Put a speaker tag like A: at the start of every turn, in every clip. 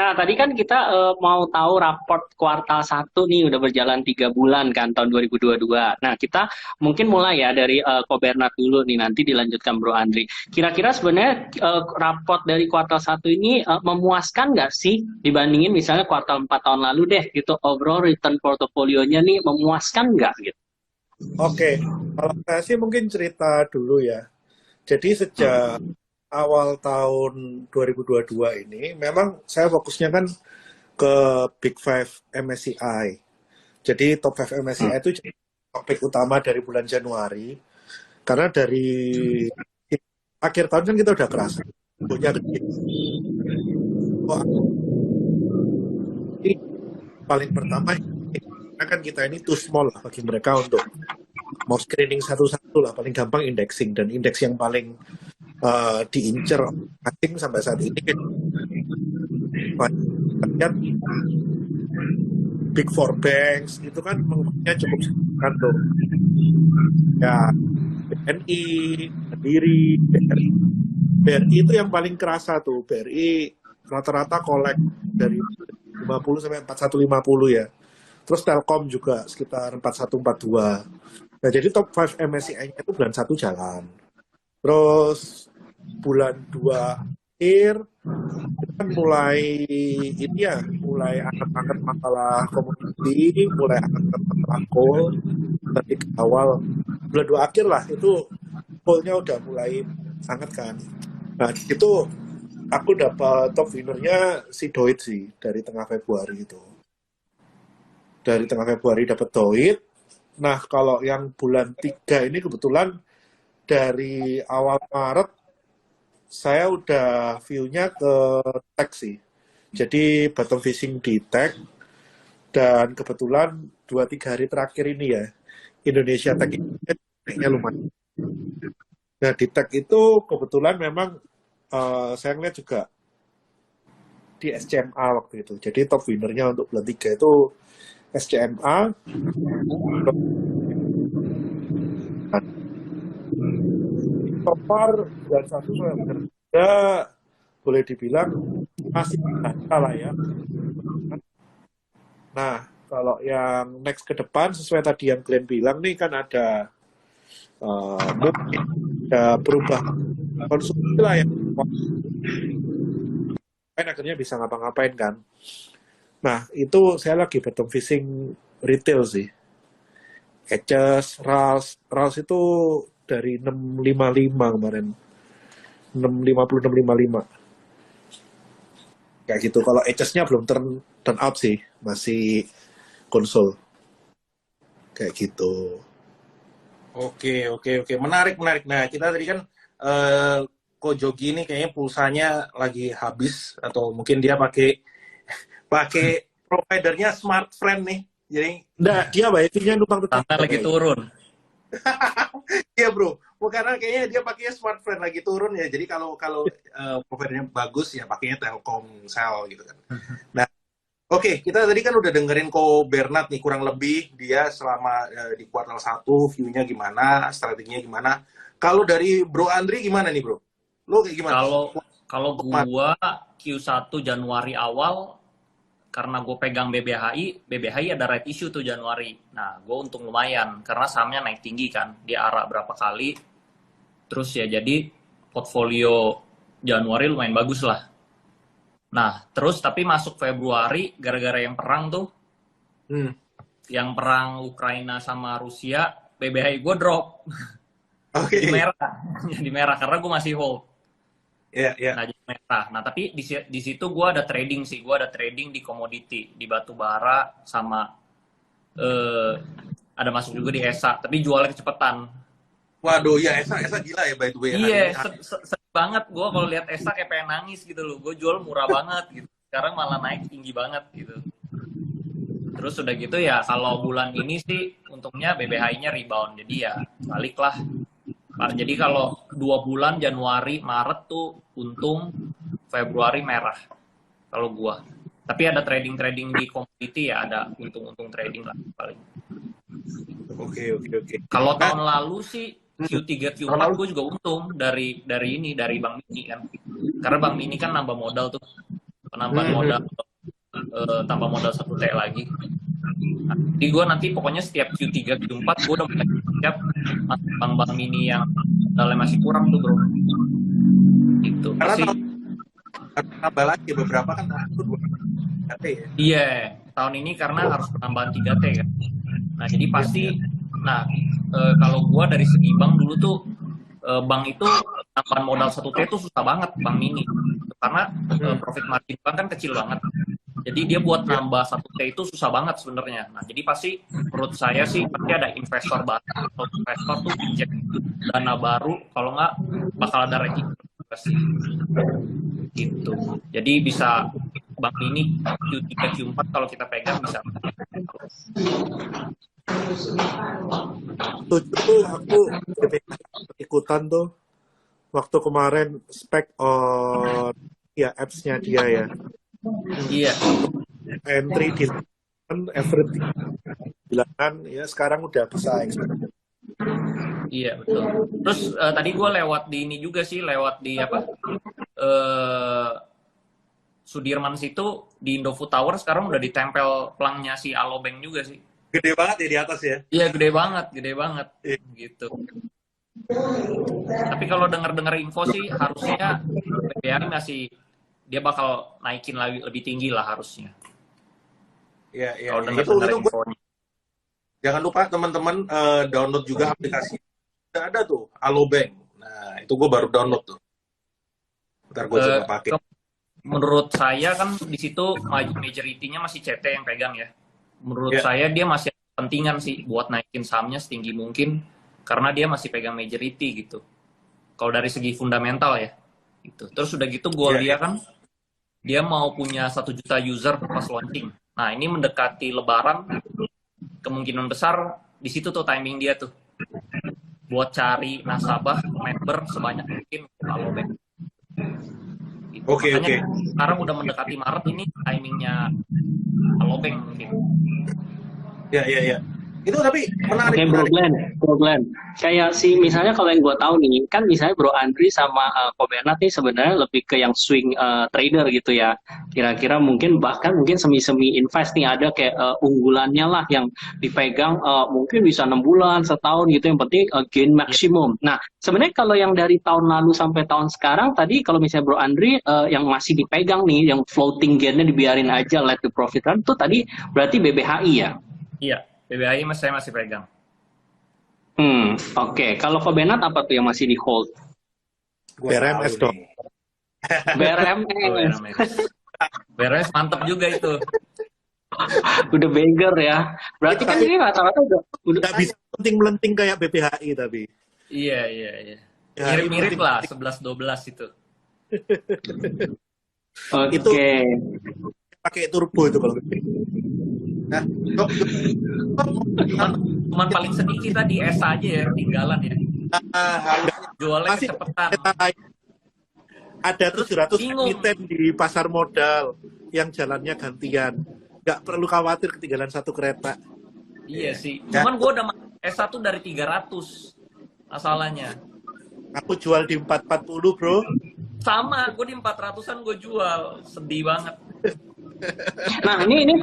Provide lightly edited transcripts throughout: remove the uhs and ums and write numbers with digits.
A: Nah, tadi kan kita mau tahu raport kuartal 1 nih udah berjalan 3 bulan kan tahun 2022. Nah, kita mungkin mulai ya dari Kobernat dulu nih, nanti dilanjutkan Bro Andri. Kira-kira sebenarnya raport dari kuartal 1 ini memuaskan nggak sih dibandingin misalnya kuartal 4 tahun lalu deh gitu, overall return portofolionya nih memuaskan nggak gitu?
B: Oke, kalau saya sih mungkin cerita dulu ya. Jadi sejak awal tahun 2022 ini, memang saya fokusnya kan ke Big Five MSCI. Jadi Top 5 MSCI itu jadi topik utama dari bulan Januari. Karena dari akhir tahun kan kita udah kerasa. Punya gede. Oh, ini paling pertama, karena kan kita ini too small lah bagi mereka untuk mau screening satu-satu lah. Paling gampang indexing. Dan indeks yang paling diincer asing sampai saat ini lihat Big Four Banks itu kan menguatnya cukup signifikan tuh ya, BNI, Mandiri, BRI. BRI itu yang paling kerasa tuh. BRI rata-rata kolek dari 50 sampai 4150 ya. Terus Telkom juga sekitar 4142. Nah, jadi top 5 MSCI-nya itu bulan 1 jalan. Terus bulan 2 akhir kita kan mulai ini ya, mulai angkat-angkat masalah komoditi, mulai angkat masalah coal. Dari awal bulan 2 akhir lah itu coalnya udah mulai angkat kan. Nah, itu aku dapat top winnernya si Doit sih dari tengah Februari itu. Dari tengah Februari dapat Doit. Nah, kalau yang bulan 3 ini kebetulan dari awal Maret saya udah view-nya ke tech sih. Jadi bottom fishing di tech, dan kebetulan 2-3 hari terakhir ini ya Indonesia Tech naiknya lumayan. Nah, di tech itu kebetulan memang saya ngeliat juga di SCMA waktu itu. Jadi top winnernya untuk bulan 3 itu SCMA. So far bulan 1 sampai bulan 3 boleh dibilang masih biasa lah ya. Nah, kalau yang next ke depan sesuai tadi yang Glenn bilang nih kan ada mungkin ada perubahan konsumsi lah yang akhirnya bisa ngapa-ngapain kan. Nah, itu saya lagi bottom fishing retail sih. Etches, Rals itu dari 655 kemarin. 650, 655. Kayak gitu. Kalau Etchesnya belum turn up sih. Masih konsol. Kayak gitu.
C: Oke, oke, oke. Menarik, menarik. Nah, kita tadi kan Ko Jogi ini kayaknya pulsanya lagi habis atau mungkin dia pakai pakai providernya Smart Friend nih. Jadi
B: Nah, dia wifi-nya numpang tetap.
D: Sampai lagi turun.
C: iya bro, karena kayaknya dia pakainya Smart Friend lagi turun ya. Jadi kalau kalau providernya bagus ya pakainya Telkomsel gitu kan. Nah, oke, kita tadi kan udah dengerin Ko Bernat nih kurang lebih dia selama di kuartal 1 view-nya gimana, strateginya gimana. Kalau dari Bro Andri gimana nih bro? Lo kayak gimana?
D: Kalau gua Q1 Januari awal, karena gue pegang BBHI ada right issue tuh Januari. Nah, gue untung lumayan karena sahamnya naik tinggi kan, dia arah berapa kali. Terus ya jadi portfolio Januari lumayan bagus lah. Nah, terus tapi masuk Februari gara-gara yang perang tuh, yang perang Ukraina sama Rusia, BBHI gue drop.
C: Oke.
D: Jadi merah, jadi merah karena gue masih hold.
C: Iya, iya.
D: Nah, jadi merah. Nah, tapi di situ gue ada trading sih. Gue ada trading di komoditi, di batu bara sama ada masuk juga di ESA. Tapi jualnya kecepatan.
C: Waduh, ya Esa gila ya by the way.
D: Iya, sedih banget gue kalau lihat ESA kayak pengen nangis gitu loh. Gue jual murah banget gitu. Sekarang malah naik tinggi banget gitu. Terus udah gitu ya, kalau bulan ini sih untungnya BBHI-nya rebound. Jadi ya balik lah. Jadi kalau 2 bulan Januari, Maret tuh untung, Februari merah kalau gua. Tapi ada trading di komoditi ya, ada untung-untung trading lah paling.
C: Oke.
D: Kalau tahun lalu sih Q3 Q4 gue juga untung dari Bank Mini kan. Karena Bank Mini kan nambah modal tuh. penambahan modal tambah modal 1T lagi. Nah, jadi gue nanti pokoknya setiap Q3, Q4 gue udah mulai siap masuk bank-bank mini yang modalnya masih kurang tuh bro. Itu
C: Karena
D: pasti.
C: tambah lagi beberapa kan itu 2T ya.
D: Iya, tahun ini karena harus penambahan 3T kan. Nah jadi pasti, nah kalau gue dari segi bank dulu tuh bank itu tambahan modal 1T itu susah banget bank mini karena profit margin bank kan kecil banget. Jadi dia buat nambah 1T itu susah banget sebenarnya. Nah, jadi pasti menurut saya sih pasti ada investor baru atau investor tuh injek dana baru, kalau nggak bakal ada registrasi gitu. Jadi bisa bank ini Q3, Q4 kalau kita pegang bisa.
B: Tuh aku ikutan tuh waktu kemarin spek on ya apps-nya dia ya.
D: Iya.
B: Entry di everything bilangan ya sekarang udah bisa ekspor.
D: Iya betul. Terus tadi gue lewat di ini juga sih, lewat di apa? Sudirman situ di Indofood Tower sekarang udah ditempel pelangnya si Alobank juga sih.
C: Gede banget ya di atas ya.
D: Iya gede banget gitu. Tapi kalau dengar-dengar info sih harusnya BBHI masih dia bakal naikin lagi lebih tinggi lah harusnya.
C: Iya, iya.
D: Kalau
C: Ya.
D: dengar-dengar
C: Itu
D: infonya.
C: jangan lupa teman-teman download juga aplikasi. Udah ada tuh Alobank. Nah, itu gue baru download tuh. Ntar gue coba pakai.
D: Menurut saya kan di situ majority-nya masih CT yang pegang ya. Menurut saya dia masih pentingan sih buat naikin sahamnya setinggi mungkin karena dia masih pegang majority gitu. Kalau dari segi fundamental ya. Gitu. Terus udah gitu gue lihat kan dia mau punya 1 juta user pas launching. Nah ini mendekati Lebaran, kemungkinan besar di situ tuh timing dia tuh buat cari nasabah member sebanyak mungkin kalau bank. Gitu.
C: Oke.
D: Sekarang udah mendekati Maret ini timingnya Alobank mungkin.
C: Ya. Itu tapi menarik.
A: Oke, Bro Glenn. Kayak si misalnya kalau yang gue tahu nih, kan misalnya Bro Andri sama Ko Bernard nih sebenarnya lebih ke yang swing trader gitu ya. Kira-kira mungkin bahkan mungkin semi-semi invest nih ada kayak unggulannya lah yang dipegang mungkin bisa 6 bulan, setahun gitu. Yang penting gain maksimum. Nah, sebenarnya kalau yang dari tahun lalu sampai tahun sekarang tadi kalau misalnya Bro Andri yang masih dipegang nih, yang floating gainnya dibiarin aja let the profit run, itu tadi berarti BBHI ya?
D: Iya. BBHI saya masih pegang.
A: Oke. Kalau Ko Bernard apa tuh yang masih di hold?
B: BRMS dong.
A: BRMS.
D: BRMS mantep juga itu.
A: Udah beggar ya. Berarti kan ini rata-rata udah
B: Nggak bisa melenting kayak BBHI tapi.
D: Iya. Mirip-mirip lah 11-12 itu.
A: Oke.
B: Itu pakai turbo itu kalau.
C: Nah,
D: cuman paling sedikit tadi S aja ya ketinggalan ya. Jualnya
B: masih
D: kecepatan.
B: Ada 700
D: bingung.
B: emiten di pasar modal yang jalannya gantian. Nggak perlu khawatir ketinggalan satu kereta.
D: Iya sih. Cuman gue udah S1 dari 300 masalahnya.
B: Aku jual di 440 bro.
D: Sama, gue di 400-an gue jual. Sedih banget.
A: Nah, ini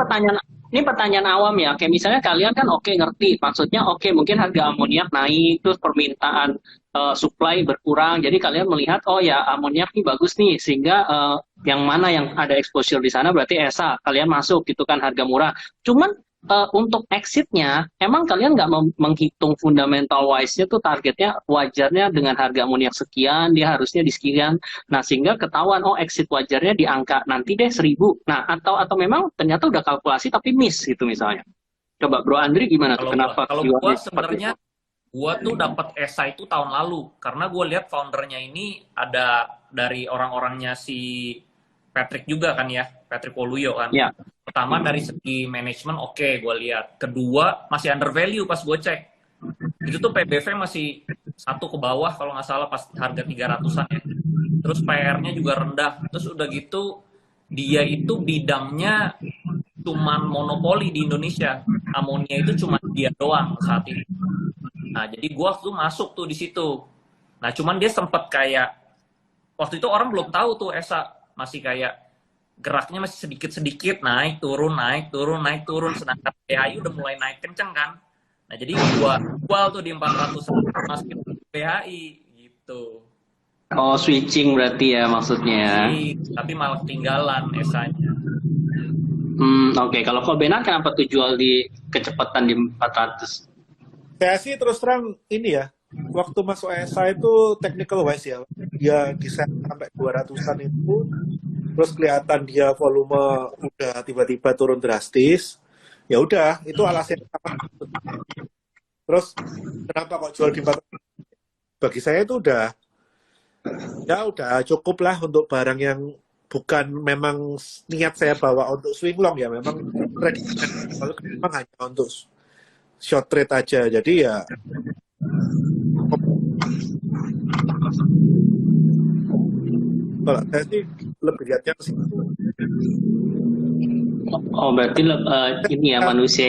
A: pertanyaan awam ya. Kayak misalnya kalian kan oke ngerti, maksudnya oke mungkin harga amoniak naik, terus permintaan supply berkurang. Jadi kalian melihat oh ya amoniak ini bagus nih, sehingga yang mana yang ada exposure di sana berarti ESA kalian masuk gitu kan harga murah. Cuman untuk exitnya, emang kalian nggak menghitung fundamental wise-nya tuh targetnya wajarnya dengan harga amoniak sekian, dia harusnya di sekian. Nah, sehingga ketahuan, oh exit wajarnya di angka nanti deh 1.000. Nah, atau memang ternyata udah kalkulasi tapi miss gitu misalnya. Coba Bro Andri gimana tuh? Kenapa?
D: Kalau gue sebenarnya, gue tuh dapat ESA itu tahun lalu. Karena gue lihat foundernya ini ada dari orang-orangnya si Patrick juga kan ya, Patrick Waluyo kan.
A: Ya.
D: Pertama dari segi manajemen oke, gue lihat. Kedua masih under value pas gue cek. Itu tuh PBV masih 1 ke bawah kalau nggak salah pas harga 300-an ya. Terus PR-nya juga rendah. Terus udah gitu dia itu bidangnya cuman monopoli di Indonesia. Amonia itu cuma dia doang saat ini. Nah jadi gue tuh masuk tuh di situ. Nah cuman dia sempet kayak waktu itu orang belum tahu tuh ESA masih kayak geraknya masih sedikit-sedikit naik turun naik turun naik turun, sedangkan BHI udah mulai naik kenceng kan. Nah jadi gua jual tuh di 400 masukin BHI gitu.
A: Oh, switching berarti ya maksudnya.
D: Tapi malah ketinggalan esanya.
A: Oke. Kalau Benar kenapa tuh jual di kecepatan di 400?
B: Saya sih terus terang ini ya, waktu masuk ESA itu technical wise ya, dia desain sampai 200-an itu, terus kelihatan dia volume udah tiba-tiba turun drastis, ya udah itu alasannya apa? Terus kenapa kok jual di 400? Bagi saya itu udah cukup lah untuk barang yang bukan memang niat saya bawa untuk swing long ya, memang memang hanya untuk short trade aja, jadi ya kalau saya sih lebih lihatnya ke situ.
A: Oh, berarti ini ya manusia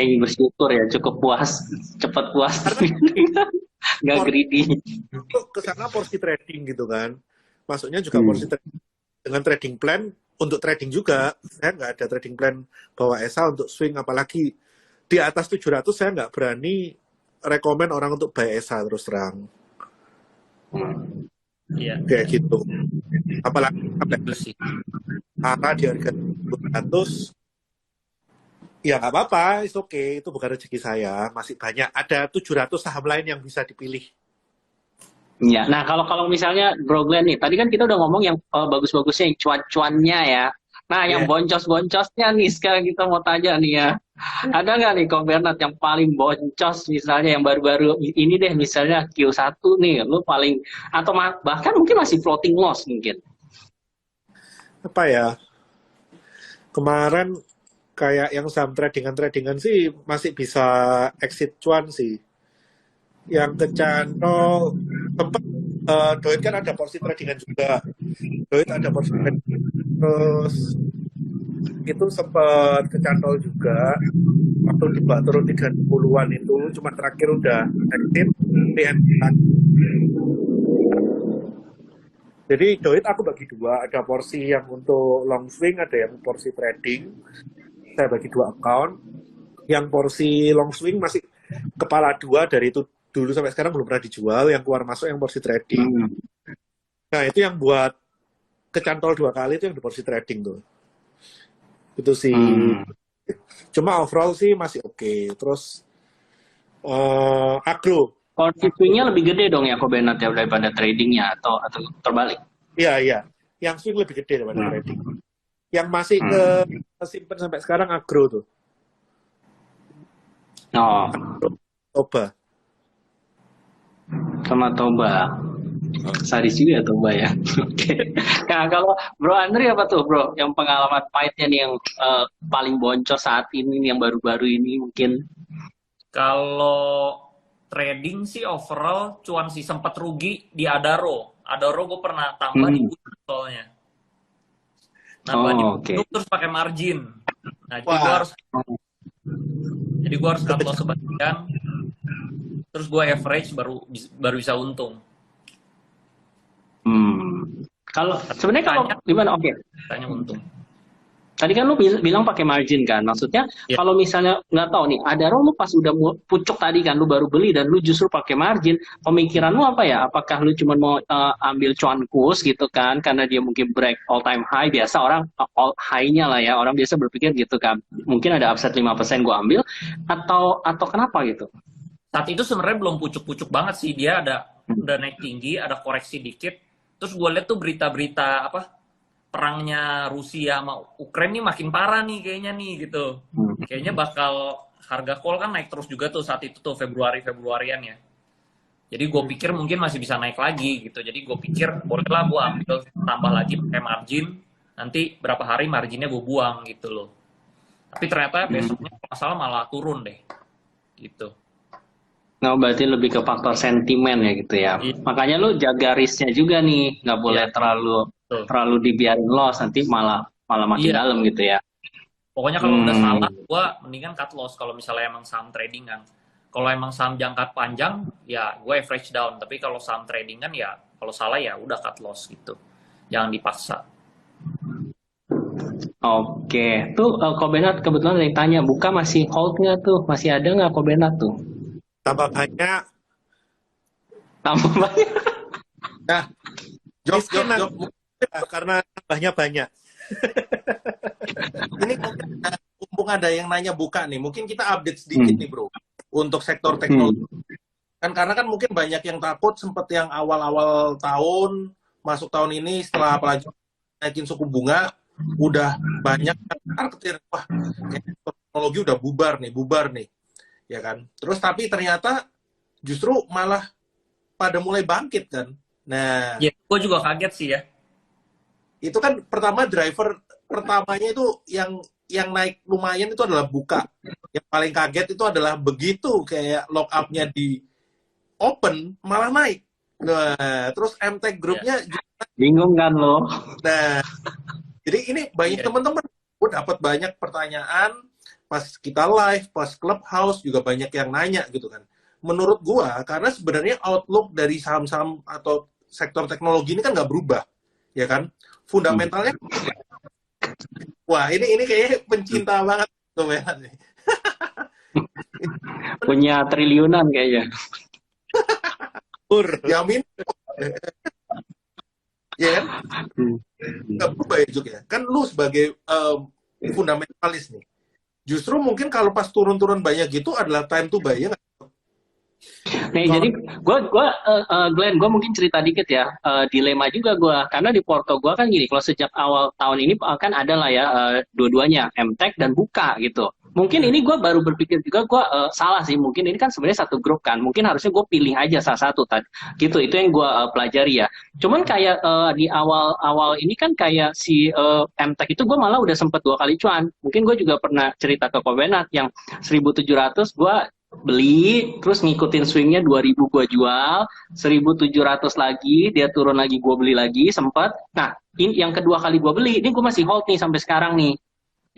A: yang bersyukur ya, cukup puas, cepat puas, nggak greedy.
B: Itu kesana porsi trading gitu kan, maksudnya juga porsi trading dengan trading plan untuk trading juga. Saya nggak ada trading plan bawa ESA untuk swing, apalagi di atas 700 saya nggak berani rekomen orang untuk buy ESA terus terang.
D: Iya.
B: Kayak gitu. Apalagi sampai karena di harga 200 ya nggak apa-apa, it's okay, itu bukan rezeki saya, masih banyak, ada 700 saham lain yang bisa dipilih.
A: Ya, nah kalau misalnya Bro Glenn nih, tadi kan kita udah ngomong yang bagus-bagusnya, yang cuan-cuannya ya. Nah, yang boncos-boncosnya nih sekarang kita mau tanya nih ya. Ada nggak nih Kok Bernard yang paling boncos misalnya yang baru-baru ini deh, misalnya Q1 nih, lu paling, atau bahkan mungkin masih floating loss mungkin.
B: Apa ya, kemarin kayak yang saham tradingan sih masih bisa exit cuan sih. Yang kecantol tempat Doit kan ada porsi tradingan juga, Doit ada porsi tradingan, terus itu sempat kecantol juga waktu dibuat turun 30-an itu, cuma terakhir udah exit di Jadi Doit aku bagi dua, ada porsi yang untuk long swing, ada yang porsi trading. Saya bagi dua account. Yang porsi long swing masih kepala dua, dari itu dulu sampai sekarang belum pernah dijual. Yang keluar masuk yang porsi trading. Nah itu yang buat kecantol 2 kali, itu yang di porsi trading tuh. Itu sih. Cuma overall sih masih oke. Terus agro.
A: Porsi swing-nya lebih gede dong ya Kok Bernard ya daripada tradingnya, atau terbalik?
B: Iya. Yang swing lebih gede daripada trading. Yang masih simpen sampai sekarang agro tuh.
A: Oh.
B: Toba.
A: Sama Toba. Sadis juga ya Toba ya. Oke. Nah, kalau Bro Andri apa tuh Bro? Yang pengalaman pahitnya nih yang paling boncos saat ini, yang baru-baru ini mungkin?
D: Kalau trading sih overall cuan sih, sempat rugi di Adaro. Adaro gue pernah tambah di Buduk soalnya. Nambah di Buduk terus pakai margin. Nah, jadi gue harus cut loss sebagian. Terus gue average baru bisa untung.
A: Kalau sebenarnya kalau gimana? Oke.
D: Tanya untung.
A: Tadi kan lu bilang pakai margin kan, maksudnya kalau misalnya nggak tahu nih, ada lu pas udah pucuk tadi kan, lu baru beli dan lu justru pakai margin, pemikiran lu apa ya? Apakah lu cuma mau ambil cuan kurs gitu kan, karena dia mungkin break all time high, biasa orang all high-nya lah ya, orang biasa berpikir gitu kan, mungkin ada upside 5% gua ambil, atau kenapa gitu?
D: Saat itu sebenarnya belum pucuk-pucuk banget sih, dia udah naik tinggi, ada koreksi dikit, terus gue lihat tuh berita-berita apa, perangnya Rusia sama Ukraina nih makin parah nih kayaknya nih gitu. Kayaknya bakal harga coal kan naik terus juga tuh saat itu tuh Februarian ya. Jadi gue pikir mungkin masih bisa naik lagi gitu. Jadi gue pikir bolehlah gue ambil tambah lagi pakai margin. Nanti berapa hari marginnya gue buang gitu loh. Tapi ternyata besoknya masalah malah turun deh. Gitu.
A: Nah, berarti lebih ke faktor sentimen ya gitu ya. Makanya lu jaga risknya juga nih, nggak boleh terlalu dibiarin loss, nanti malah makin dalam gitu ya.
D: Pokoknya kalau udah salah, gue mendingan cut loss kalau misalnya emang saham trading kan. Kalau emang saham jangka panjang, ya gue average down. Tapi kalau saham trading kan ya, kalau salah ya udah cut loss gitu. Jangan dipaksa.
A: Oke, tuh Kobenat kebetulan ada yang tanya, buka masih hold nggak tuh? Masih ada nggak Kobenat tuh?
B: Tambah banyak,
A: Tambah banyak.
C: Nah, Jok,
B: miskin
C: Jok, Jok.
B: karena tambahnya banyak.
C: Ini mungkin mumpung ada yang nanya buka nih, mungkin kita update sedikit nih bro, untuk sektor teknologi. Kan karena kan mungkin banyak yang takut sempet yang awal-awal tahun, masuk tahun ini setelah apalagi naikin suku bunga, udah banyak yang marketing, wah kayaknya teknologi udah bubar nih, ya kan. Terus tapi ternyata justru malah pada mulai bangkit kan. Nah,
D: Ya, gue juga kaget sih ya.
C: itu kan pertama driver pertamanya itu yang naik lumayan itu adalah buka. Yang paling kaget itu adalah begitu kayak lock up-nya di open malah naik. Nah, terus MTech Group-nya
A: Bingung kan lo?
C: nah, jadi ini banyak teman-teman gue dapat banyak pertanyaan pas kita live, pas Clubhouse juga banyak yang nanya gitu kan. Menurut gua karena sebenarnya outlook dari saham-saham atau sektor teknologi ini kan nggak berubah, ya kan? Fundamentalnya wah, ini kayaknya pencinta banget tuh ya.
A: Punya triliunan kayaknya.
C: Yamin, ya kan? Nggak berubah ya juga ya. Kan lu sebagai fundamentalis nih. Justru mungkin kalau pas turun-turun banyak gitu adalah time to buy ya nggak?
A: Nih, jadi Glenn, gue mungkin cerita dikit ya, dilema juga gue, karena di Porto gue kan gini, kalau sejak awal tahun ini kan ada lah ya, dua-duanya, MTech dan Buka gitu. Mungkin ini gue baru berpikir juga gue salah sih, mungkin ini kan sebenarnya satu grup kan, mungkin harusnya gue pilih aja salah satu gitu, itu yang gue pelajari ya. Cuman kayak di awal-awal ini kan kayak si MTech itu gue malah udah sempet 2 kali cuan, mungkin gue juga pernah cerita ke Kobenat yang 1.700 gue beli, terus ngikutin swingnya 2.000 gue jual, 1.700 lagi, dia turun lagi gue beli lagi, sempat. Nah, ini yang kedua kali gue beli, ini gue masih hold nih sampai sekarang nih.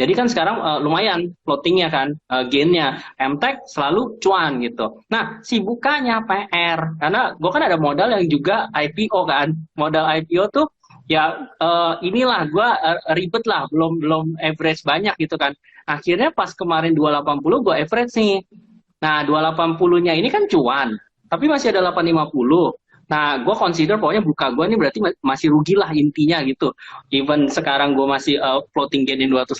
A: Jadi kan sekarang lumayan floatingnya kan, gainnya. MTech selalu cuan gitu. Nah, si bukanya PR, karena gue kan ada modal yang juga IPO kan. Modal IPO tuh ya inilah gue ribet lah, belum average banyak gitu kan. Akhirnya pas kemarin 280 gue average nih. Nah, 280-nya ini kan cuan, tapi masih ada 850. Nah, gue consider pokoknya buka gue ini berarti masih rugi lah intinya gitu. Even sekarang gue masih floating gain di 280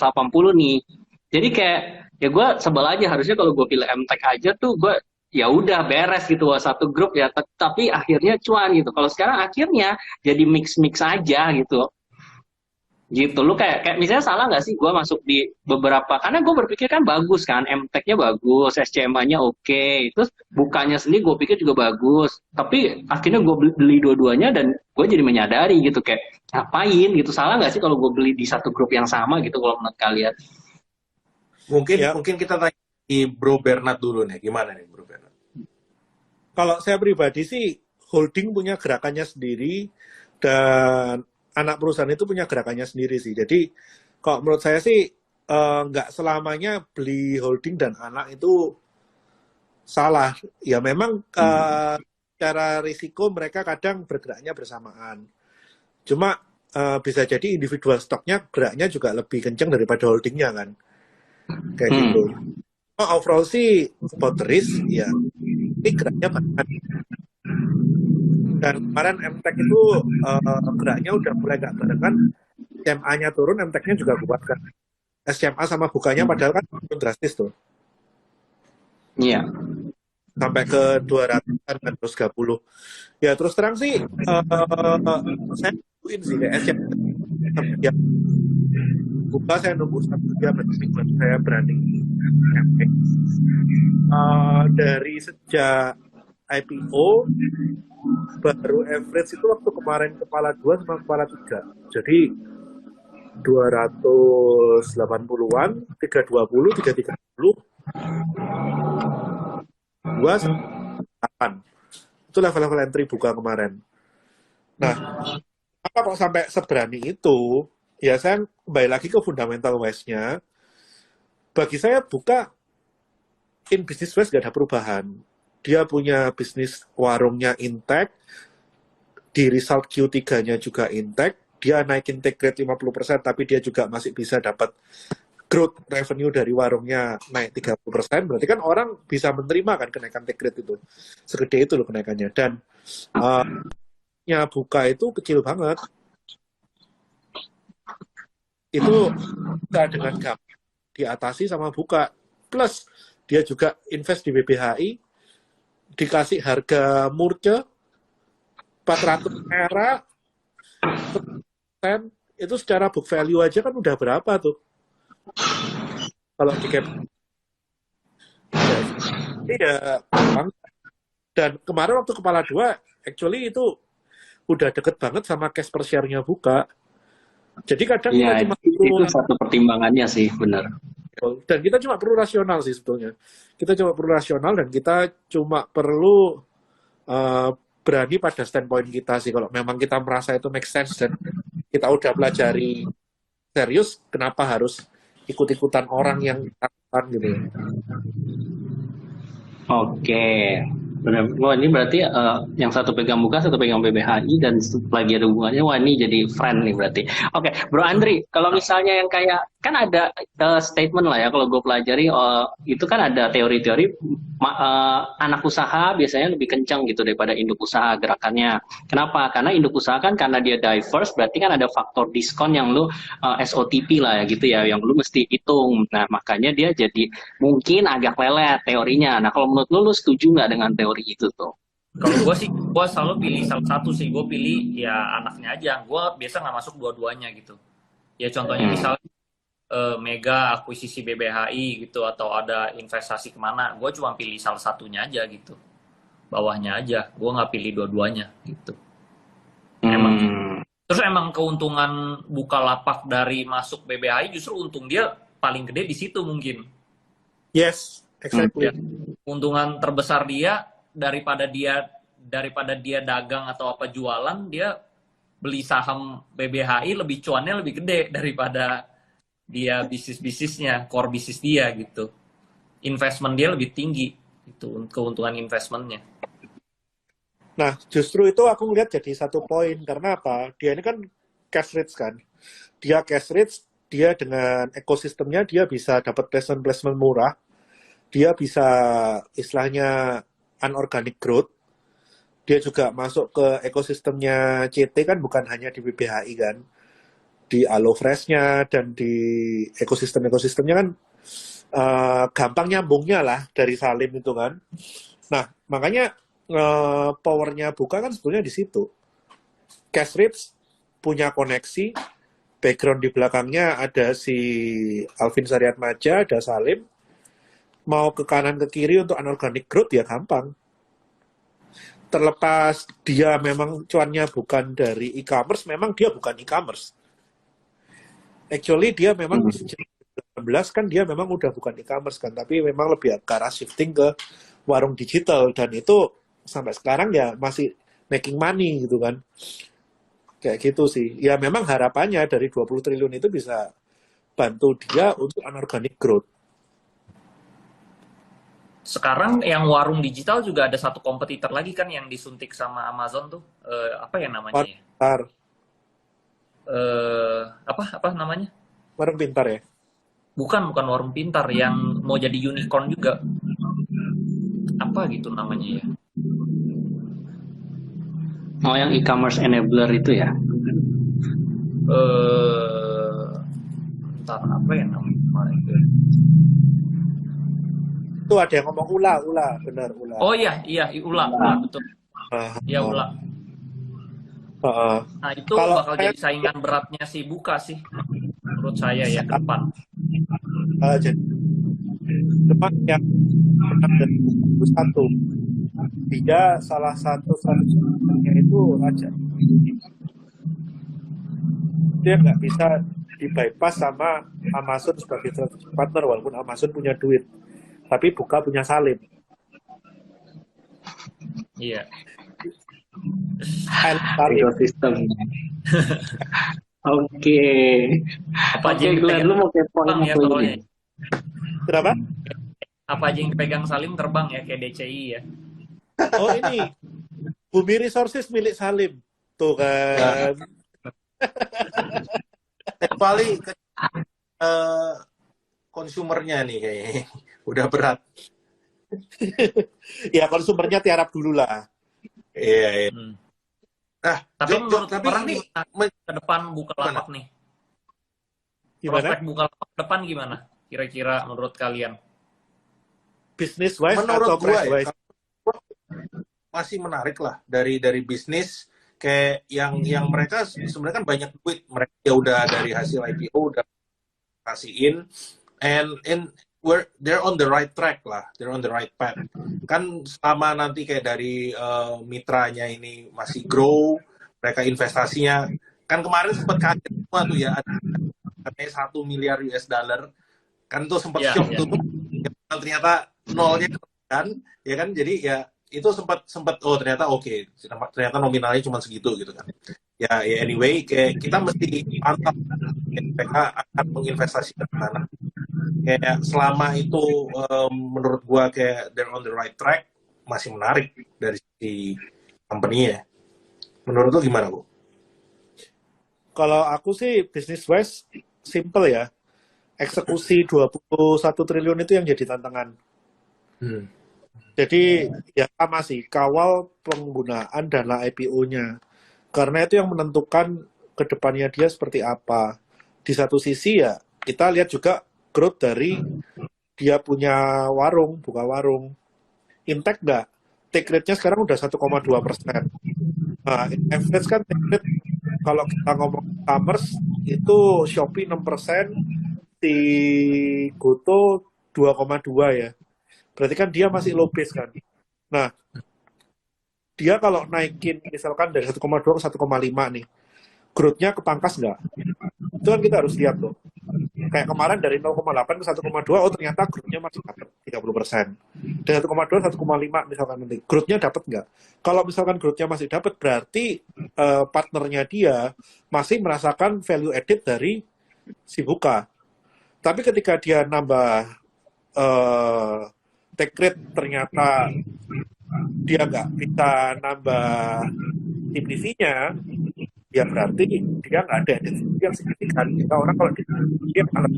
A: nih. Jadi kayak, ya gue sebel aja, harusnya kalau gue pilih MTech aja tuh gue ya udah beres gitu, satu grup ya, tapi akhirnya cuan gitu. Kalau sekarang akhirnya jadi mix-mix aja gitu. Gitu, lu kayak misalnya salah nggak sih gue masuk di beberapa, karena gue berpikir kan bagus kan, MTech-nya bagus, SCMA-nya oke, terus bukanya sendiri gue pikir juga bagus, tapi akhirnya gue beli dua-duanya dan gue jadi menyadari gitu kayak ngapain gitu, salah nggak sih kalau gue beli di satu grup yang sama gitu kalau menurut kalian?
C: Mungkin kita tanya di Bro Bernard dulu nih, gimana nih Bro Bernard?
B: Kalau saya pribadi sih, holding punya gerakannya sendiri, dan anak perusahaan itu punya gerakannya sendiri sih. Jadi, kalau menurut saya sih, nggak selamanya beli holding dan anak itu salah. Ya memang secara risiko mereka kadang bergeraknya bersamaan. Cuma bisa jadi individual stoknya geraknya juga lebih kencang daripada holdingnya kan. Kayak gitu. Overall sih, about the risk, ya ini geraknya banyak. Dan kemarin MTech itu geraknya udah mulai nggak barengan, SMA-nya turun, MTech-nya juga kuat kan. SMA sama bukanya padahal kan turun drastis tuh.
A: Iya.
B: Sampai ke 200-an dan 230. Ya terus terang sih, saya nungguin sih kayak SMA. Buka saya nunggu 1 jam, saya berani MTech. Dari sejak IPO, baru average itu waktu kemarin kepala 2 sama kepala 3. Jadi 280-an, 320, 330, 2,8. Itu level-level entry buka kemarin. Nah, apa kok sampai seberani itu? Ya saya kembali lagi ke fundamental wise-nya. Bagi saya buka in business wise gak ada perubahan. Dia punya bisnis warungnya intact, di result Q3-nya juga intact, dia naikin take rate 50%, tapi dia juga masih bisa dapat growth revenue dari warungnya naik 30%, berarti kan orang bisa menerima kan kenaikan take rate itu. Segede itu loh kenaikannya. Dan nya buka itu kecil banget. Itu bisa dengan gampang diatasi sama buka. Plus, dia juga invest di BBHI, dikasih harga murce, 400 perak, itu secara book value aja kan udah berapa tuh? Kalau di cap. Ya, gampang. Dan kemarin waktu kepala 2, actually itu udah deket banget sama cash per share-nya buka. Jadi kadang
A: Iya,
B: kita cuma
A: itu satu pertimbangannya sih, benar.
B: dan kita cuma perlu rasional sih sebetulnya. Kita cuma perlu rasional dan kita cuma perlu berani pada standpoint kita sih. Kalau memang kita merasa itu make sense dan kita udah pelajari serius, kenapa harus ikut-ikutan orang yang lakukan gitu ya.
A: Oke, benar. Wah, ini berarti yang satu pegang buka, satu pegang BBHI, dan lagi ada hubungannya. Wah, ini jadi friend nih berarti. Oke, Bro Andri, kalau misalnya yang kayak, kan ada statement lah ya, kalau gue pelajari, itu kan ada teori-teori anak usaha biasanya lebih kencang gitu daripada induk usaha gerakannya. Kenapa? Karena induk usaha kan karena dia diverse, berarti kan ada faktor diskon yang lu SOTP lah ya gitu ya, yang lu mesti hitung. Nah, makanya dia jadi mungkin agak lelet teorinya. Nah, kalau menurut lu setuju nggak dengan teori itu tuh?
D: Kalau gue sih, gue selalu pilih salah satu sih. Gue pilih ya anaknya aja. Gue biasa nggak masuk dua-duanya gitu. Ya contohnya misalnya mega akuisisi BBHI gitu, atau ada investasi kemana, gue cuma pilih salah satunya aja gitu, bawahnya aja. Gue nggak pilih dua-duanya gitu. Terus emang keuntungan Bukalapak dari masuk BBHI justru untung dia paling gede di situ mungkin.
B: Yes, exactly.
D: Keuntungan terbesar dia daripada dia dagang atau apa jualan, dia beli saham BBHI lebih cuannya lebih gede daripada dia bisnisnya, core bisnis dia gitu. Investment dia lebih tinggi itu, keuntungan investmentnya.
B: Nah, justru itu aku ngeliat jadi satu poin. Karena apa? Dia ini kan cash rich kan. Dia cash rich, dia dengan ekosistemnya dia bisa dapat placement murah. Dia bisa istilahnya unorganic growth. Dia juga masuk ke ekosistemnya CT kan, bukan hanya di BBHI kan. Di Alofresh-nya dan di ekosistemnya kan gampang nyambungnya lah dari Salim itu kan. Nah, makanya powernya Buka kan sebetulnya di situ. Cash rich, punya koneksi, background di belakangnya ada si Alvin Saryatmadja, ada Salim. Mau ke kanan ke kiri untuk unorganic growth ya gampang. Terlepas dia memang cuannya bukan dari e-commerce, memang dia bukan e-commerce. Actually dia memang sejak 2019 kan dia memang udah bukan e-commerce kan, tapi memang lebih ke arah shifting ke warung digital, dan itu sampai sekarang ya masih making money gitu kan. Kayak gitu sih. Ya memang harapannya dari 20 triliun itu bisa bantu dia untuk unorganic growth.
D: Sekarang yang warung digital juga ada satu kompetitor lagi kan yang disuntik sama Amazon tuh, apa ya namanya?
B: Pintar.
D: Apa namanya?
B: Warung pintar ya?
D: Bukan warung pintar, yang mau jadi unicorn juga. Apa gitu namanya ya?
A: Oh, yang e-commerce enabler itu ya?
D: Entar apa ya namanya kemarin itu?
B: Itu ada yang ngomong Ula, benar Ula.
D: Oh iya, Ula betul. Iya Ula. Nah itu
B: kalau
D: bakal jadi saingan beratnya si Buka sih, menurut saya ya ke depan.
B: Jadi depan yang itu satu, dia salah satu satunya itu raja. Dia nggak bisa di bypass sama Amazon sebagai strategic partner, walaupun Amazon punya duit, tapi Buka punya Salim.
D: Iya.
A: Ekosistem. Oke.
D: Apa aja yang
A: Glenn, lu mau kepoin
D: ya
A: apa
D: soalnya?
A: ini?
B: Kenapa?
D: Apa aja yang dipegang Salim terbang ya, kayak DCI ya?
B: Oh ini Bumi Resources milik Salim tuh kan.
C: Kecuali eh, konsumernya nih kayaknya udah berat.
B: Ya konsumernya tiarap dulu lah.
C: Iya, iya.
D: Hmm.
C: Nah,
D: Tapi
C: Jok,
D: menurut
C: tapi
D: orang
C: ini
D: gimana ke depan Bukalapak nih?
B: Gimana?
D: Prospek Bukalapak ke depan gimana? Kira-kira menurut kalian?
B: Business wise
C: menurut
B: atau
C: gua
B: price
C: ya
B: wise?
C: masih menarik lah dari bisnis kayak yang mereka sebenarnya kan banyak duit, mereka ya udah dari hasil IPO udah kasihin, and they're on the right track lah, they're on the right path. Kan selama nanti kayak dari mitranya ini masih grow, mereka investasinya kan kemarin sempat kaget semua tuh ya, ada kayak 1 miliar US dollar kan, tuh sempat
D: Iya,
C: shock
D: iya.
C: tuh ternyata nolnya kan, ya kan, jadi ya itu sempat oh ternyata oke, ternyata nominalnya cuma segitu gitu kan. Ya anyway kayak kita mesti pantau mereka akan menginvestasikan ke mana. Kayak selama itu menurut gua kayak they're on the right track, masih menarik dari si company ya. Menurut lu gimana, Bu?
B: Kalau aku sih business wise simple ya. Eksekusi 21 triliun itu yang jadi tantangan. Jadi ya sama sih, kawal penggunaan dana IPO-nya. Karena itu yang menentukan ke depannya dia seperti apa. Di satu sisi ya, kita lihat juga growth dari dia punya warung, buka warung. Intact nggak? Take rate-nya sekarang udah 1,2%. Nah, average kan take rate, kalau kita ngomong e-commerce, itu Shopee 6%, di Goto 2,2 ya. Berarti kan dia masih low base kan. Nah, dia kalau naikin misalkan dari 1,2 ke 1,5 nih, growth-nya kepangkas nggak? Itu kan kita harus lihat tuh. Kayak kemarin dari 0,8 ke 1,2, oh ternyata growth-nya masih dapat 30%. Dari 1,2 ke 1,5 misalkan nanti, growth-nya dapat nggak? Kalau misalkan growth-nya masih dapat, berarti partnernya dia masih merasakan value added dari si Buka. Tapi ketika dia nambah take rate, ternyata dia nggak bisa nambah TPV-nya, ya berarti dia nggak ada yang signifikan. Kita orang kalau dia kalah.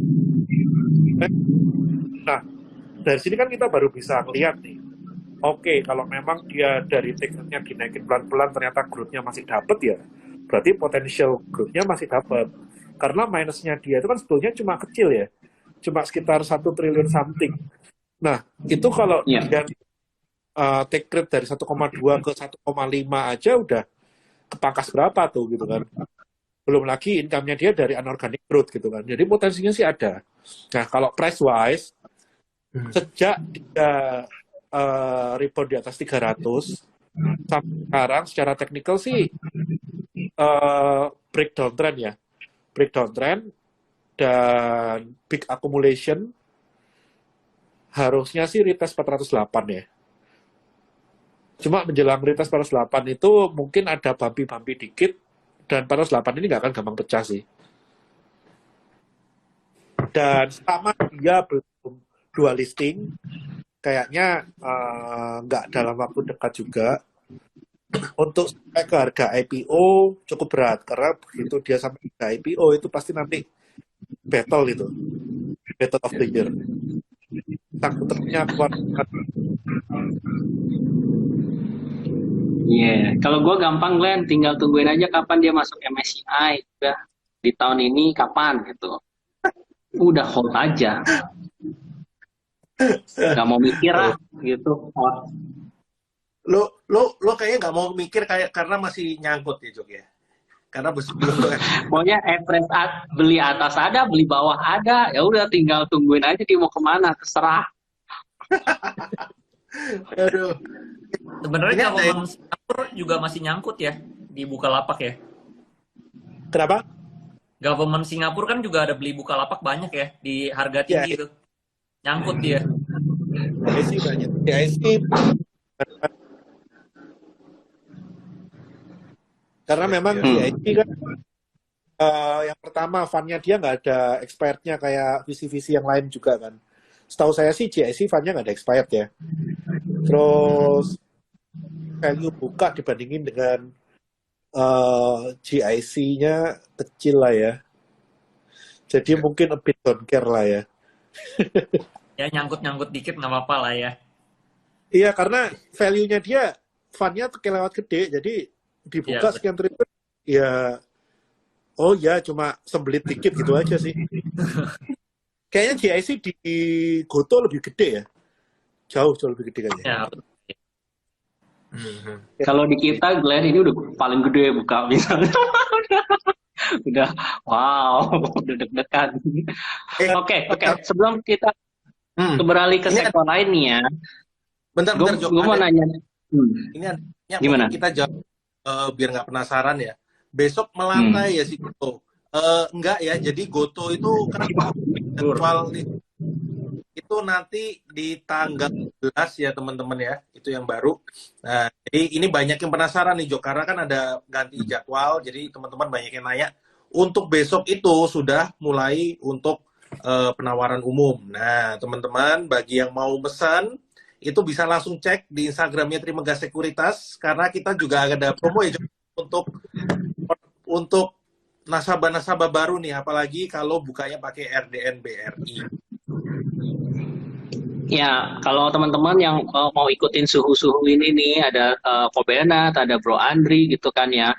B: Nah, dari sini kan kita baru bisa ngeliat nih. Oke, kalau memang dia dari take rate-nya dinaikin pelan-pelan, ternyata growth-nya masih dapat ya, berarti potensial growth-nya masih dapat. Karena minusnya dia itu kan sebetulnya cuma kecil ya, cuma sekitar 1 triliun something. Nah, itu kalau dia take rate dari 1,2 ke 1,5 aja udah kepangkas berapa tuh gitu kan. Belum lagi income-nya dia dari anorganic growth gitu kan. Jadi potensinya sih ada. Nah, kalau price wise, sejak dia rebound di atas 300 sampai sekarang secara teknikal sih breakdown trend ya. Breakdown trend dan big accumulation harusnya sih retest 408 ya. Cuma menjelang retest 408 itu mungkin ada bumpy-bumpy dikit, dan 408 ini nggak akan gampang pecah sih. Dan selama dia belum dua listing, kayaknya nggak dalam waktu dekat juga. Untuk sampai ke harga IPO cukup berat, karena begitu dia sampai ke IPO itu pasti nanti battle itu, battle of the year. Takutnya keluar.
A: Iya, kalau gue gampang Glenn, tinggal tungguin aja kapan dia masuk MSCI. Udah di tahun ini kapan gitu. Udah hold aja. Gak mau mikir lah gitu.
C: Lo kayaknya nggak mau mikir kayak karena masih nyangkut ya, Jok ya. Karena belum
A: Pokoknya average beli atas ada, beli bawah ada. Ya udah tinggal tungguin aja dia mau kemana, terserah.
C: Aduh.
D: Sebenarnya government Singapura juga masih nyangkut ya di Bukalapak ya.
B: Kenapa?
D: Government Singapura kan juga ada beli Bukalapak banyak ya di harga tinggi tuh. Nyangkut dia.
B: IC banyak. Ya IC karena memang GIC kan yang pertama fundnya dia nggak ada expirednya kayak visi-visi yang lain juga kan. Setahu saya sih GIC fundnya nggak ada expired ya. Terus value Buka dibandingin dengan GIC-nya kecil lah ya. Jadi mungkin a bit don't care lah ya.
D: Ya nyangkut-nyangkut dikit nggak apa-apa lah ya.
B: Iya, karena value-nya dia fund-nya kelewat gede, jadi dibuka
D: Iya,
B: sekian triliun, ya oh ya cuma sembelit dikit gitu aja sih. Kayaknya GIC di Goto lebih gede ya. Jauh lebih gede kayaknya.
D: ya.
A: Kalau di kita, Glenn, ini udah paling gede buka misalnya. Udah, wow, udah deg-degan. Oke. Sebelum kita beralih ke sektor lain nih ya,
C: Bentar, Jok.
A: gue mau nanya.
C: Ini yang
A: Gimana?
C: kita jawab biar nggak penasaran ya. Besok melantai ya si Goto. Enggak ya, jadi Goto itu kenapa jadwal itu nanti di tanggal 11 ya teman-teman ya, itu yang baru. Nah, jadi ini banyak yang penasaran nih Jok, karena kan ada ganti jadwal, jadi teman-teman banyak yang nanya. Untuk besok itu sudah mulai untuk penawaran umum. Nah, teman-teman bagi yang mau pesan itu bisa langsung cek di Instagramnya Trimegah Sekuritas, karena kita juga ada promo ya Jok, untuk nasabah-nasabah baru nih, apalagi kalau bukanya pakai RDN BRI.
A: Ya, kalau teman-teman yang mau ikutin suhu-suhu ini nih, ada Kobenat, ada Bro Andri gitu kan ya,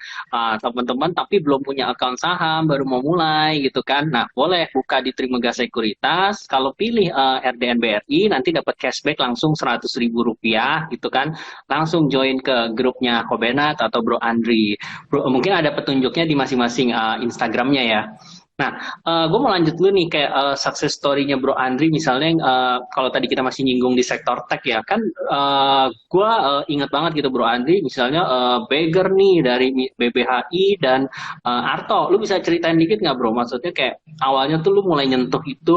A: teman-teman tapi belum punya account saham, baru mau mulai gitu kan, nah boleh buka di Trimegah Sekuritas, kalau pilih RDN BRI nanti dapat cashback langsung Rp100.000 gitu kan, langsung join ke grupnya Kobenat atau Bro Andri. Mungkin ada petunjuknya di masing-masing Instagramnya ya. Nah, gue mau lanjut dulu nih kayak success story-nya Bro Andri misalnya, kalau tadi kita masih nyinggung di sektor tech ya kan, gue ingat banget gitu Bro Andri misalnya Beggar nih dari BBHI dan Arto, lu bisa ceritain dikit nggak Bro? Maksudnya kayak awalnya tuh lu mulai nyentuh itu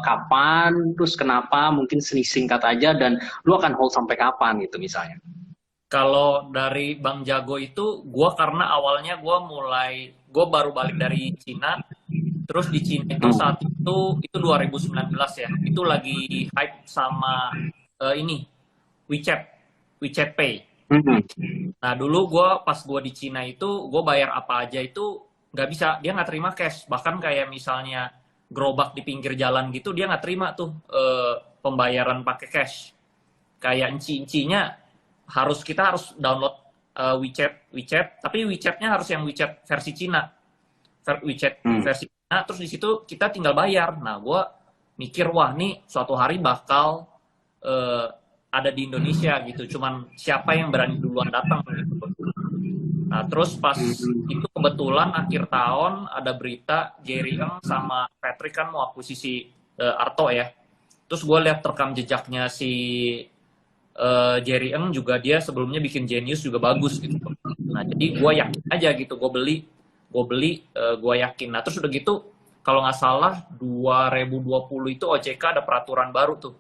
A: kapan, terus kenapa, mungkin singkat aja, dan lu akan hold sampai kapan gitu misalnya.
D: Kalau dari Bang Jago itu, gue karena awalnya gue baru balik dari Cina, terus di Cina itu saat itu 2019 ya, itu lagi hype sama ini WeChat Pay. Nah dulu pas gue di Cina itu, gue bayar apa aja itu nggak bisa, dia nggak terima cash, bahkan kayak misalnya gerobak di pinggir jalan gitu, dia nggak terima tuh pembayaran pakai cash. Kayak inci-incinya kita harus download WeChat, tapi WeChat-nya harus yang WeChat versi Cina, WeChat versi Cina, terus di situ kita tinggal bayar. Nah, gue mikir, wah nih suatu hari bakal ada di Indonesia gitu, cuman siapa yang berani duluan datang gitu. Nah, terus pas itu kebetulan akhir tahun ada berita Jerry Eng sama Patrick kan mau akuisisi Arto ya, terus gue lihat rekam jejaknya si Jerry Eng juga, dia sebelumnya bikin Genius juga bagus gitu. Nah jadi gue yakin aja gitu, gue beli, gue yakin. Nah terus udah gitu, kalau nggak salah 2020 itu OJK ada peraturan baru tuh,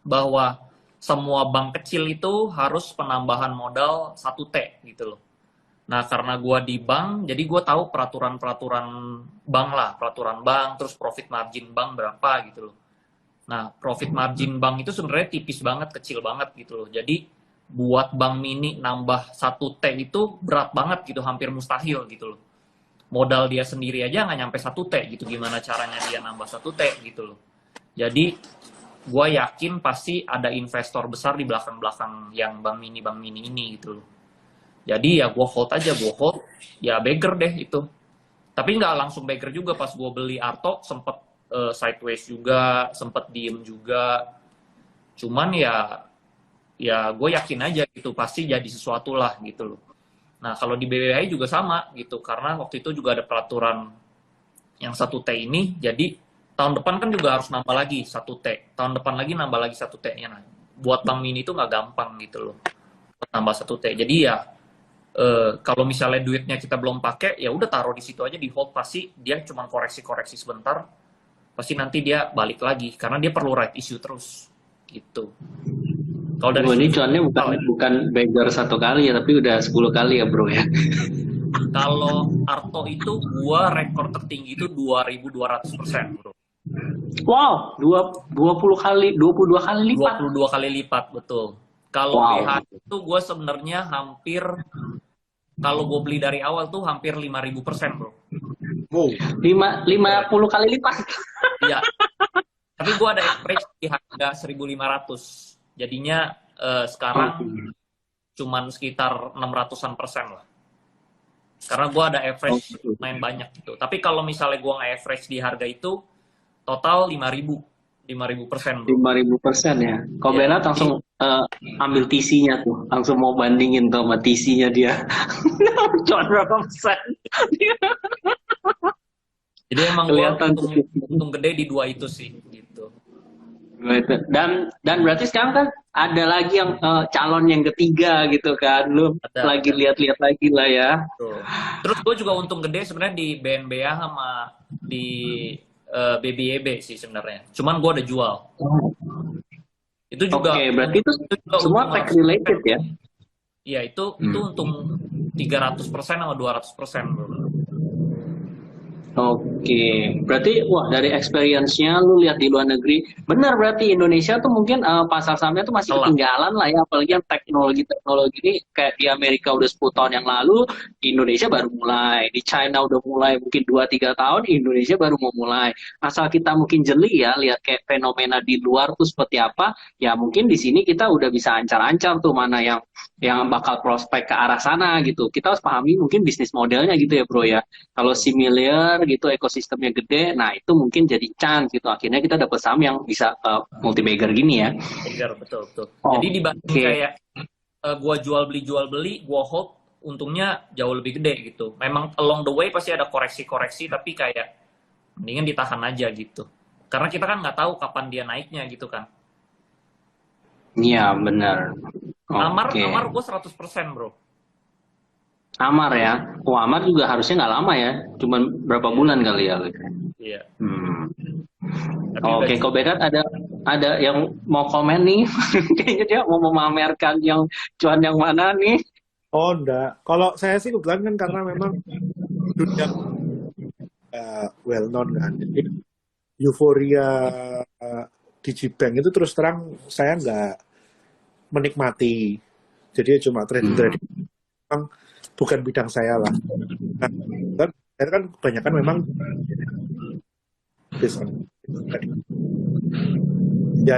D: bahwa semua bank kecil itu harus penambahan modal 1T gitu loh. Nah karena gue di bank, jadi gue tahu peraturan bank, terus profit margin bank berapa gitu loh. Nah, profit margin bank itu sebenarnya tipis banget, kecil banget gitu loh. Jadi, buat bank mini nambah 1T itu berat banget gitu, hampir mustahil gitu loh. Modal dia sendiri aja nggak nyampe 1T gitu, gimana caranya dia nambah 1T gitu loh. Jadi, gue yakin pasti ada investor besar di belakang-belakang yang bank mini ini gitu loh. Jadi ya gue hold aja, ya Beggar deh itu. Tapi nggak langsung Beggar juga, pas gue beli Arto sempet sideways juga, sempet diem juga. Cuman ya gue yakin aja gitu, pasti jadi sesuatu lah gitu loh. Nah kalau di BBHI juga sama gitu, karena waktu itu juga ada peraturan yang 1T ini, jadi tahun depan kan juga harus nambah lagi 1T, tahun depan lagi nambah lagi 1T-nya. Nah, buat bank mini itu nggak gampang gitu loh, nambah 1T. Jadi ya kalau misalnya duitnya kita belum pakai, ya udah taruh di situ aja, di hold, pasti dia cuma koreksi sebentar, pasti nanti dia balik lagi karena dia perlu right issue terus gitu. Kalau dari
A: ini cuannya bukan Beggar 1 kali ya, tapi udah 10 kali ya Bro ya.
D: Kalau Arto itu gua rekor tertinggi itu 2.200% Bro.
A: Wow, 22 kali lipat.
D: 22 kali lipat, betul. Kalau BH itu gua sebenarnya hampir kalau gue beli dari awal tuh hampir 5.000%, bro.
C: Wow.
A: 50 kali lipat.
D: Iya. Tapi gue ada average di harga 1.500. Jadinya sekarang cuman sekitar 600-an% lah. Karena gue ada average main banyak gitu. Tapi kalau misalnya gue nggak average di harga itu, total 5.000%.
A: 5.000% ya. Kok Bernard langsung ambil TC-nya tuh, langsung mau bandingin tuh sama TC-nya dia. Cuan berapa persen?
D: Jadi emang
A: Kelihatan
D: untung gede di dua itu sih gitu.
A: Dan berarti sekarang kan ada lagi yang calon yang ketiga gitu kan, lu lagi lihat-lihat lagi lah ya.
D: Terus gue juga untung gede sebenarnya di BNBA sama di BBYB sih sebenarnya. Cuman gue udah jual. Itu juga.
A: Oke, berarti itu semua tech related ya?
D: Iya, itu untung 300% sama 200%, bro.
A: Oke, berarti wah dari experience-nya lu lihat di luar negeri, benar berarti Indonesia tuh mungkin pasar sahamnya tuh masih ketinggalan lah ya, apalagi yang teknologi ini kayak di Amerika udah 10 tahun yang lalu, di Indonesia baru mulai, di China udah mulai mungkin 2-3 tahun, Indonesia baru mau mulai. Asal kita mungkin jeli ya, lihat kayak fenomena di luar tuh seperti apa, ya mungkin di sini kita udah bisa ancar-ancar tuh mana yang bakal prospek ke arah sana gitu. Kita harus pahami mungkin bisnis modelnya gitu ya bro ya. Kalau similar gitu ekosistemnya gede, nah itu mungkin jadi chance gitu. Akhirnya kita dapat saham yang bisa multi bagger gini ya.
D: Betul. Jadi dibanding kayak gua jual beli, gua hold, untungnya jauh lebih gede gitu. Memang along the way pasti ada koreksi-koreksi, tapi kayak mendingan ditahan aja gitu. Karena kita kan nggak tahu kapan dia naiknya gitu kan.
A: Iya benar.
D: Amar gue 100% bro.
A: Amar ya. Amar juga harusnya nggak lama ya. Cuman berapa bulan kali ya.
D: Iya.
A: Oke, kok Bernard ada yang mau komen nih? Kayaknya dia mau memamerkan yang cuan yang mana nih?
B: Oh enggak. Kalau saya sih kebetulan kan karena memang dunia well known kan. Jadi euforia Digibank itu terus terang saya nggak menikmati. Jadi cuma trading. Memang bukan bidang saya lah. Nah, saya kan kebanyakan memang ya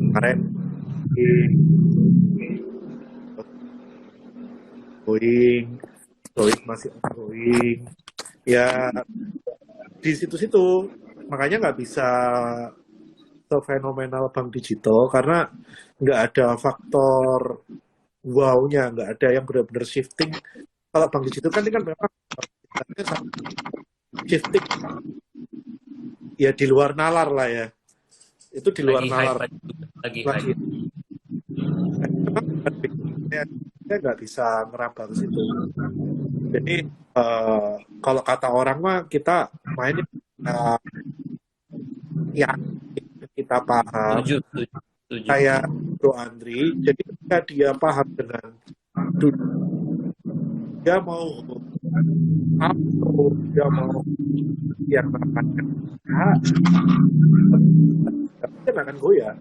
B: kemarin di going masih ongoing ya di situ-situ, makanya nggak bisa fenomenal bank digital karena nggak ada faktor wow-nya, nggak ada yang benar-benar shifting. Kalau bank digital kan ini kan memang shifting ya di luar nalar lah ya, itu di luar nalar lagi. Saya nggak bisa ngeraba ke situ. Jadi kalau kata orang mah kita main ya kita paham.
D: Tujuh.
B: Kayak Bro Andri, jadi ketika dia paham dengan dia mau dia mau yang namanya dia akan goyah.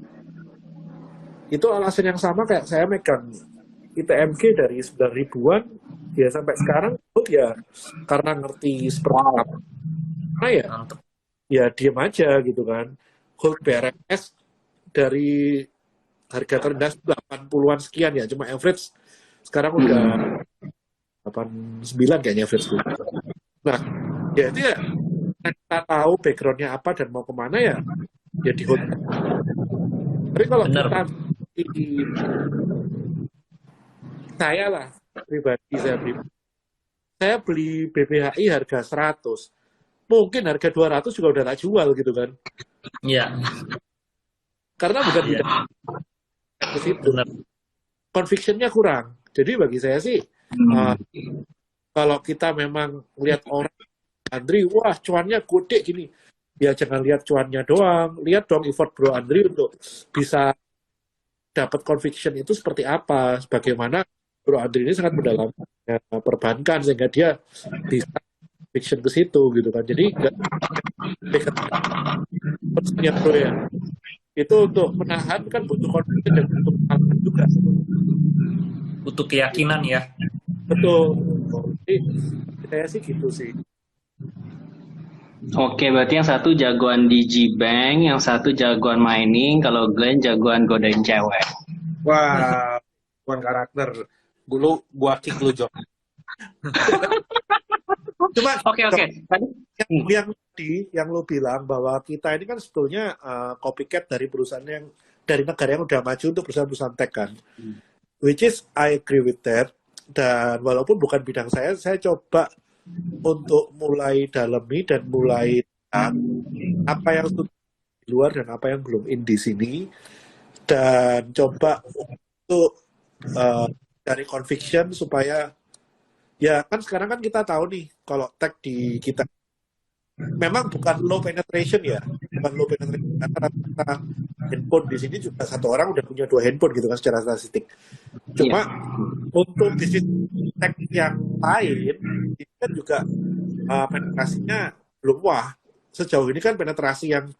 B: Itu alasan yang sama kayak saya megang ITMG dari 9.000-an ya sampai sekarang ya karena ngerti seperti apa. Nah ya diem aja gitu kan. Hold BRMS dari harga terendah 80-an sekian ya, cuma average sekarang udah 89 kayaknya average. Nah, ya itu ya kita tahu backgroundnya apa dan mau kemana ya di hold. Tapi kalau kita saya lah pribadi saya beli BBHI harga 100, mungkin harga 200 juga udah tak jual gitu kan.
D: Iya.
B: Karena bukan ke situ. Conviction-nya kurang. Jadi bagi saya sih kalau kita memang lihat orang Andri, wah cuannya gede gini, ya jangan lihat cuannya doang, lihat dong effort Bro Andri untuk bisa dapat conviction itu seperti apa, bagaimana Bro Andri ini sangat mendalam perbankan sehingga dia bisa conviction ke situ gitu kan. Jadi enggak Bro ya. Itu untuk menahan kan butuh confidence dan butuh pengalaman juga.
D: butuh keyakinan ya.
B: Betul. Jadi saya sih gitu sih.
A: Oke, berarti yang satu jagoan Digibank, yang satu jagoan mining, kalau Glenn jagoan godain cewek.
C: Wah, bukan karakter. Gua kick lu, Jok.
B: Cuma
A: Oke. Tadi
B: yang lu bilang bahwa kita ini kan sebetulnya copycat dari perusahaan yang dari negara yang udah maju untuk perusahaan-perusahaan tech kan. Which is I agree with that. Dan walaupun bukan bidang saya coba untuk mulai dalami dan mulai apa yang sudah di luar dan apa yang belum in di sini, dan coba untuk dari conviction supaya ya kan sekarang kan kita tahu nih kalau tech di kita memang bukan low penetration ya, bukan low penetration karena kita handphone di sini juga satu orang udah punya 2 handphone gitu kan secara statistik. Cuma untuk bisnis tech yang lain itu kan juga penetrasinya belum wah. Sejauh ini kan penetrasi yang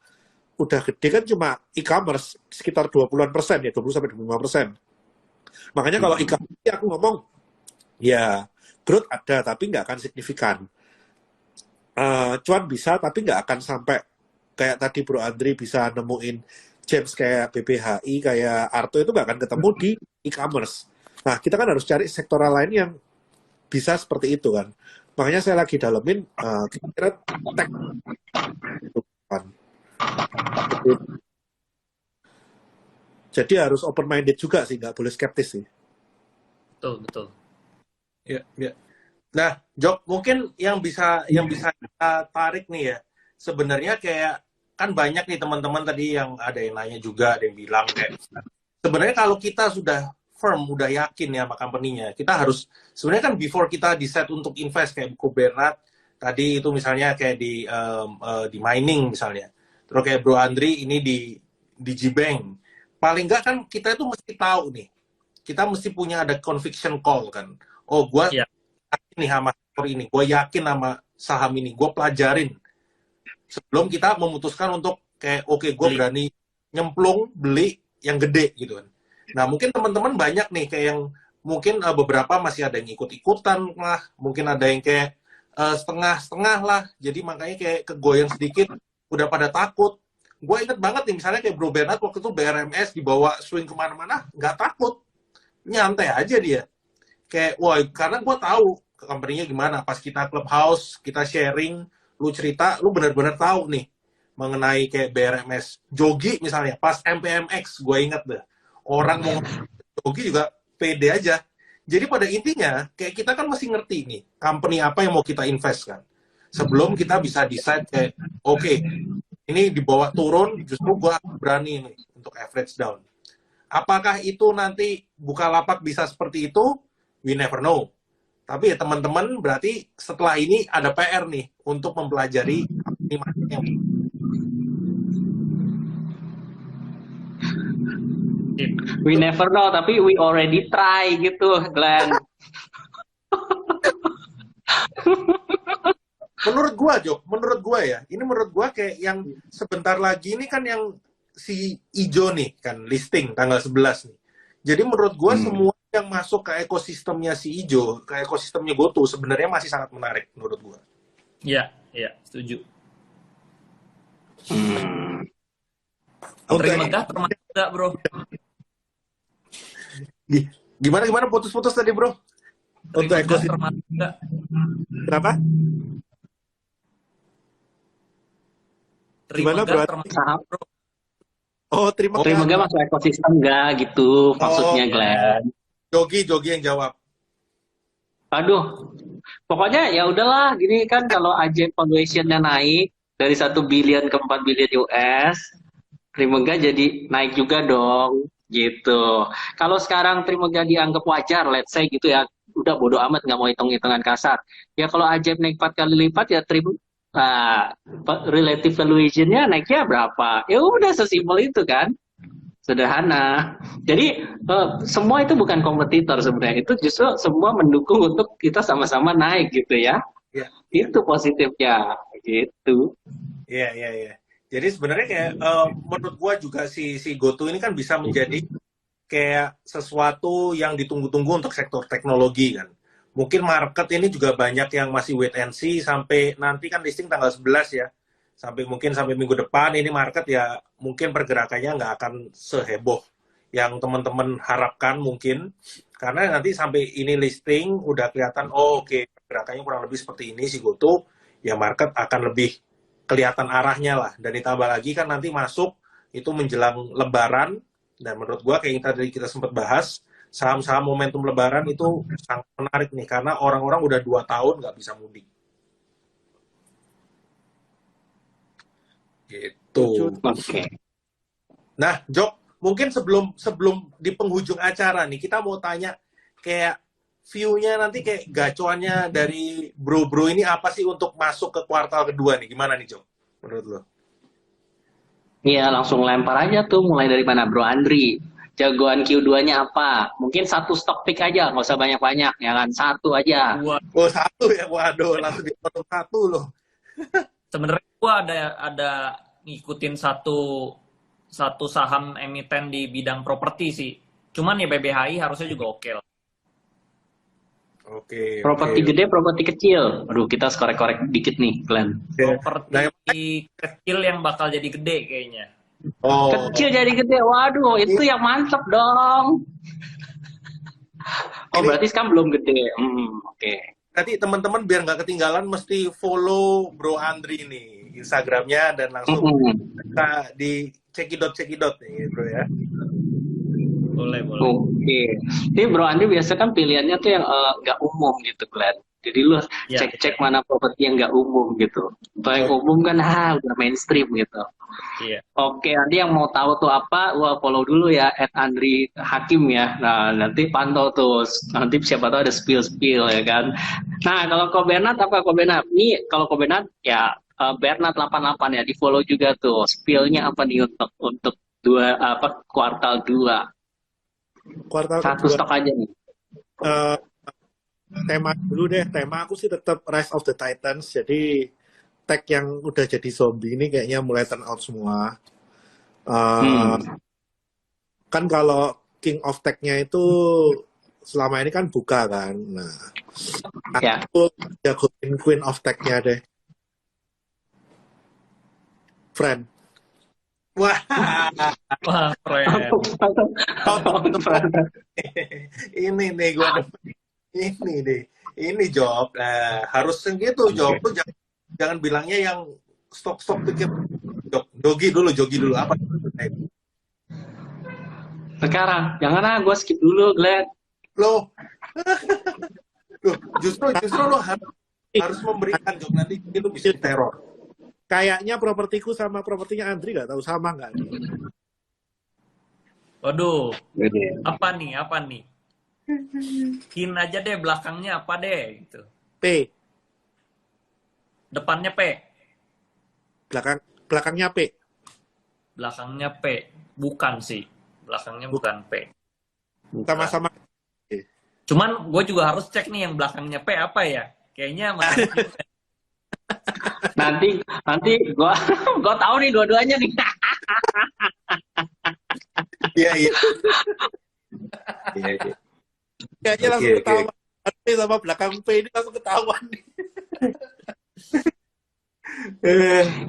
B: udah gede kan cuma e-commerce sekitar 20-an% ya, 20-25%. Makanya kalau e-commerce aku ngomong ya growth ada tapi nggak akan signifikan. Cuan bisa tapi nggak akan sampai kayak tadi Bro Andri bisa nemuin James kayak BBHI, kayak Arto itu nggak akan ketemu di e-commerce. Nah, kita kan harus cari sektoral lain yang bisa seperti itu kan. Makanya saya lagi dalemin kira-kira tech. Jadi harus open minded juga sih, nggak boleh skeptis sih.
D: Betul.
C: Ya. Nah, Jok, mungkin yang bisa kita tarik nih ya. Sebenarnya kayak kan banyak nih teman-teman tadi yang ada yang nanya juga, ada yang bilang kayak sebenarnya kalau kita sudah firm, udah yakin ya sama company-nya, kita harus sebenarnya kan before kita decide untuk invest kayak Buku Bernard tadi itu misalnya kayak di mining misalnya. Terus kayak Bro Andri ini di Gbank. Paling nggak kan kita itu mesti tahu nih. Kita mesti punya ada conviction call kan. Oh, gue yakin nih sama sektor ini. Gue yakin sama saham ini. Gue pelajarin. Sebelum kita memutuskan untuk kayak, oke, gue berani nyemplung, beli yang gede gitu kan. Nah, mungkin teman-teman banyak nih kayak yang mungkin beberapa masih ada yang ikut-ikutan lah. Mungkin ada yang kayak setengah-setengah lah. Jadi makanya kayak kegoyang sedikit, udah pada takut. Gue inget banget nih, misalnya kayak Bro Bernard waktu itu BRMS dibawa swing kemana-mana, nggak takut. Nyantai aja dia. Kayak, wah, karena gue tahu company-nya gimana. Pas kita clubhouse, kita sharing, lu cerita, lu benar-benar tahu nih mengenai kayak BRMS. Jogi misalnya, pas MPMX, gue inget deh. Orang mau Jogi juga pede aja. Jadi pada intinya, kayak kita kan masih ngerti nih, company apa yang mau kita invest kan. Sebelum kita bisa decide kayak, oke, ini dibawa turun, justru gue berani nih untuk average down. Apakah itu nanti Bukalapak bisa seperti itu? We never know. Tapi ya teman-teman berarti setelah ini ada PR nih untuk mempelajari ini yang
A: we never know, tapi we already try gitu, Glenn.
C: menurut gua, Jok, menurut gua ya, ini menurut gua kayak yang sebentar lagi ini kan yang si Ijo nih kan listing tanggal 11 nih. Jadi menurut gua semua yang masuk ke ekosistemnya si Ijo, ke ekosistemnya GoTo sebenarnya masih sangat menarik menurut gua.
D: Iya, setuju.
C: Untuk
D: Megah termasuk enggak, Bro?
C: Gimana putus-putus tadi, Bro? Untuk ekosistem
D: termasuk enggak?
B: Kenapa? Gimana, Bro?
D: Bro?
B: Oh, terima kasih.
A: Trimegah masuk ekosistem enggak gitu maksudnya, Glenn.
C: Jogi yang jawab.
A: Aduh, pokoknya ya udahlah, gini kan kalau aja valuation-nya naik dari 1 billion ke 4 billion US, Trimegah jadi naik juga dong, gitu. Kalau sekarang Trimegah dianggap wajar, let's say gitu ya, udah bodo amat nggak mau hitung-hitungan kasar. Ya kalau Ajaib naik 4 kali lipat ya relative valuation-nya naiknya berapa? Ya udah sesimpel itu kan. Sederhana. Jadi semua itu bukan kompetitor sebenarnya. Itu justru semua mendukung untuk kita sama-sama naik gitu ya.
C: Iya.
A: Itu positifnya gitu.
C: Iya. Jadi sebenarnya kayak menurut gua juga si GoTo ini kan bisa menjadi kayak sesuatu yang ditunggu-tunggu untuk sektor teknologi kan. Mungkin market ini juga banyak yang masih wait and see sampai nanti kan listing tanggal 11 ya. Sampai minggu depan ini market ya mungkin pergerakannya nggak akan seheboh yang teman-teman harapkan mungkin. Karena nanti sampai ini listing udah kelihatan, oh oke, pergerakannya kurang lebih seperti ini sih Goto, ya market akan lebih kelihatan arahnya lah. Dan ditambah lagi kan nanti masuk itu menjelang Lebaran, dan menurut gua kayak yang tadi kita sempat bahas, saham-saham momentum Lebaran itu sangat menarik nih, karena orang-orang udah 2 tahun nggak bisa mudik. Gitu.
A: Oke.
C: Nah, Jok, mungkin sebelum di penghujung acara nih, kita mau tanya kayak view-nya nanti kayak gacuannya dari bro-bro ini apa sih untuk masuk ke kuartal kedua nih? Gimana nih, Jok? Menurut lo?
A: Iya, langsung lempar aja tuh, mulai dari mana Bro Andri? Jagoan Q2-nya apa? Mungkin satu stok pick aja, nggak usah banyak-banyak, ya kan? Satu aja.
C: Oh, satu ya? Waduh, langsung dipotong satu loh.
D: Sebenarnya gua ada ngikutin satu saham emiten di bidang properti sih. Cuman ya BBHI harusnya juga oke lah.
C: Oke.
A: Properti gede, properti kecil. Aduh, kita korek-korek dikit nih, Glenn.
D: Properti kecil yang bakal jadi gede kayaknya.
C: Oh.
A: Kecil jadi gede, waduh, itu yang mantep dong. Oh, berarti sekarang belum gede. Oke.
C: Nanti teman-teman biar nggak ketinggalan mesti follow Bro Andri nih Instagramnya dan langsung kita di cekidot nih Bro ya.
D: Boleh.
A: Oke. Ini Bro Andri biasa kan pilihannya tuh yang nggak umum gitu, Glenn. Jadi lu cek mana properti yang nggak umum gitu. Kalau yang umum kan udah mainstream gitu.
D: Iya.
A: Oke, nanti yang mau tahu tuh apa, follow dulu ya @Andri Hakim ya. Nah, nanti pantau tuh. Nanti siapa tahu ada spill ya kan. Nah, kalau Kobernat apa Kobernat? Ini kalau Kobernat ya Bernat 88 ya, di-follow juga tuh. Spillnya apa nih untuk kuartal 2?
B: Kuartal
A: Satu
B: kedua,
A: stok aja nih.
B: tema dulu deh. Tema aku sih tetap Rise of the Titans. Jadi tag yang udah jadi zombie ini kayaknya mulai turn out semua. Kan kalau King of Tag-nya itu selama ini kan buka kan. Nah, aku jagoin Queen of Tag-nya deh. Friend.
C: Wah,
D: Friend.
C: ini nih gua ini deh. Ini Job. Harus segitu Job. Lu jangan bilangnya yang stok pikir jogi dulu apa?
A: Sekarang, jangan gue skip dulu, Glenn.
C: Loh, justru lo harus memberikan Job, nanti itu bisa teror.
B: Kayaknya propertiku sama propertinya Andri nggak tahu sama nggak?
D: Waduh, apa nih? Pin aja deh belakangnya apa deh gitu.
B: P.
D: Depannya P.
B: Belakangnya P.
D: Belakangnya P. Bukan sih. Belakangnya bukan P. Bukan.
B: Sama-sama.
D: Cuman gue juga harus cek nih yang belakangnya P apa ya. Kayaknya
A: nanti gua tahu nih dua-duanya nih.
C: Iya.
B: Kayaknya langsung ketahuan. P sama belakang P ini langsung ketahuan nih.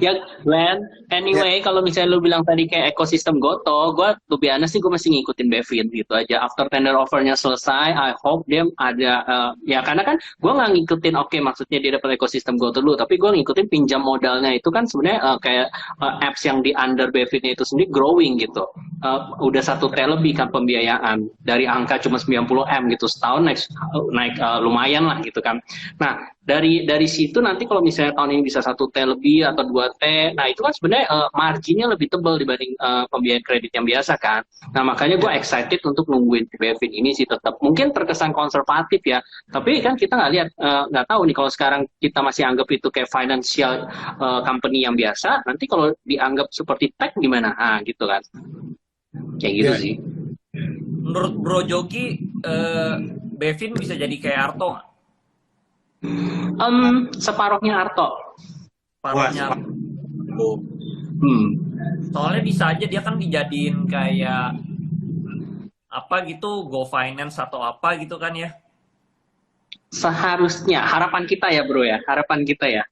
A: Ya, Glenn, anyway, kalau misalnya lu bilang tadi kayak ekosistem Goto, gue to be honest sih gue masih ngikutin Bevin gitu aja. After tender offernya selesai, I hope dia ada, ya karena kan gue nggak ngikutin, oke, maksudnya dia dapat ekosistem Goto dulu, tapi gue ngikutin pinjam modalnya itu kan sebenarnya kayak apps yang di under Bevinnya itu sendiri growing gitu. Udah 1 T lebih kan pembiayaan dari angka cuma 90M gitu setahun naik lumayan lah gitu kan. Nah, dari situ nanti kalau misalnya tahun ini bisa 1 T lebih atau 2 T, nah itu kan sebenarnya marginnya lebih tebal dibanding pembiayaan kredit yang biasa kan. Nah makanya gue excited untuk nungguin Bevin ini sih tetap. Mungkin terkesan konservatif ya, tapi kan kita nggak lihat, nggak tahu nih kalau sekarang kita masih anggap itu kayak financial company yang biasa, nanti kalau dianggap seperti tech gimana? Gitu kan. Kayak gitu sih.
D: Menurut Bro Jogi, Bevin bisa jadi kayak Arto nggak?
A: Separuhnya Arto.
D: Separuhnya. Soalnya bisa aja dia kan dijadiin kayak apa gitu, Go Finance atau apa gitu kan ya?
A: Seharusnya harapan kita ya bro ya, harapan kita ya.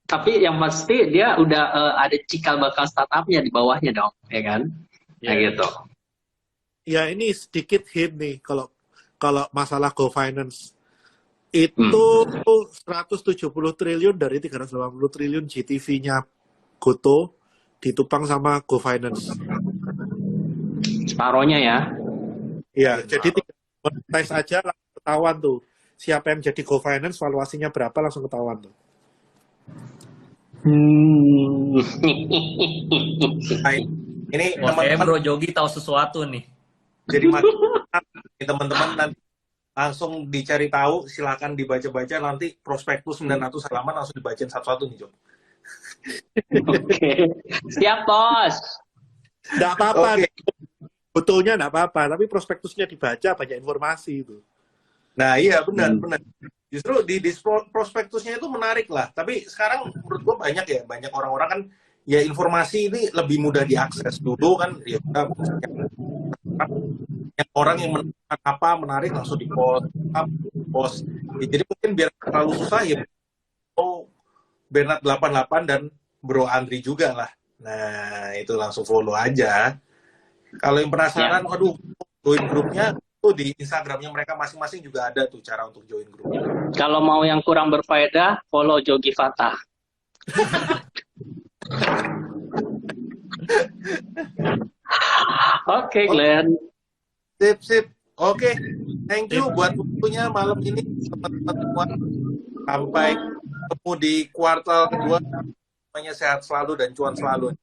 A: Tapi yang pasti dia udah ada cikal bakal startupnya di bawahnya dong, ya kan? Nah
D: Iya.
A: gitu.
B: Ya ini sedikit hint nih kalau kalau masalah Go Finance itu 170 triliun dari 380 triliun GTV-nya Goto ditupang sama Go Finance.
A: Separohnya ya.
B: Ya, jadi tes aja langsung ketahuan tuh. Siapa yang jadi Go Finance, valuasinya berapa langsung ketahuan tuh.
C: Nah, ini
D: Wah, kayak
C: teman-teman
D: Bro Jogi tahu sesuatu nih.
C: jadi teman-teman nanti langsung dicari tahu, silakan dibaca-baca, nanti prospektus 900 halaman langsung dibacain satu-satu nih, Jok.
A: Oke. Siap bos.
B: Nggak apa-apa,
C: Oke.
B: betulnya nggak apa-apa, tapi prospektusnya dibaca banyak informasi itu.
C: Nah, iya benar. Justru di prospektusnya itu menarik lah. Tapi sekarang menurut gua banyak orang-orang kan ya informasi ini lebih mudah diakses. Dulu kan ya kita yang orang yang menemukan apa menarik langsung di post. Ya, jadi mungkin biar terlalu susah ya Bernard 88 dan Bro Andri juga lah. Nah, itu langsung follow aja. Kalau yang penasaran, waduh, join grupnya tuh di Instagramnya mereka masing-masing juga ada tuh cara untuk join grupnya.
A: Kalau mau yang kurang berfaedah, follow Jogi Fatah. Oke, Glenn.
C: Sip. Oke, thank you buat waktunya malam ini teman-teman semua. Sampai ketemu di kuartal kedua. Semuanya sehat selalu dan cuan selalu.